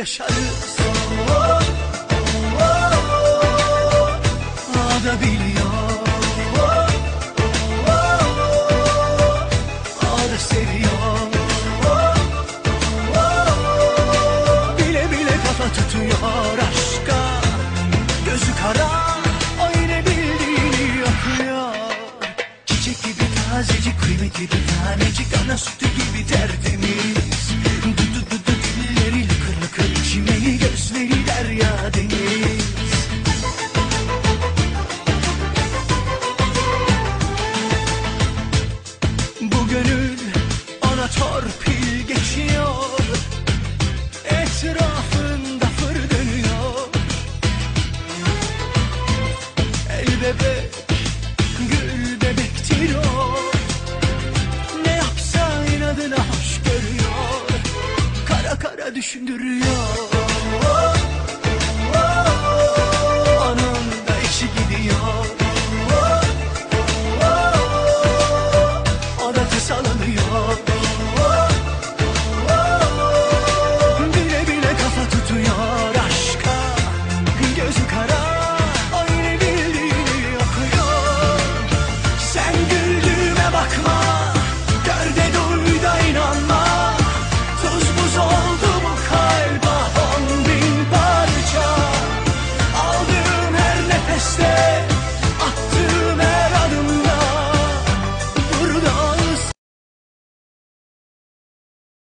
yaşarız. O da biliyor, o da seviyor. Bile bile kafa tutuyor aşka, gözü kara, o yine bildiğini yapıyor. Çiçek gibi tazecik, kıymetli bir tanecik, ana sütü gibi tertemiz. Dilleri lıkır lıkır, çimeni gözleri derya deniz. Bu gönül ona torpil geçiyor, etrafında fır dönüyor. El bebek, gül bebektir o, ne yapsa inadına hoş görüyor, kara kara düşündürüyor.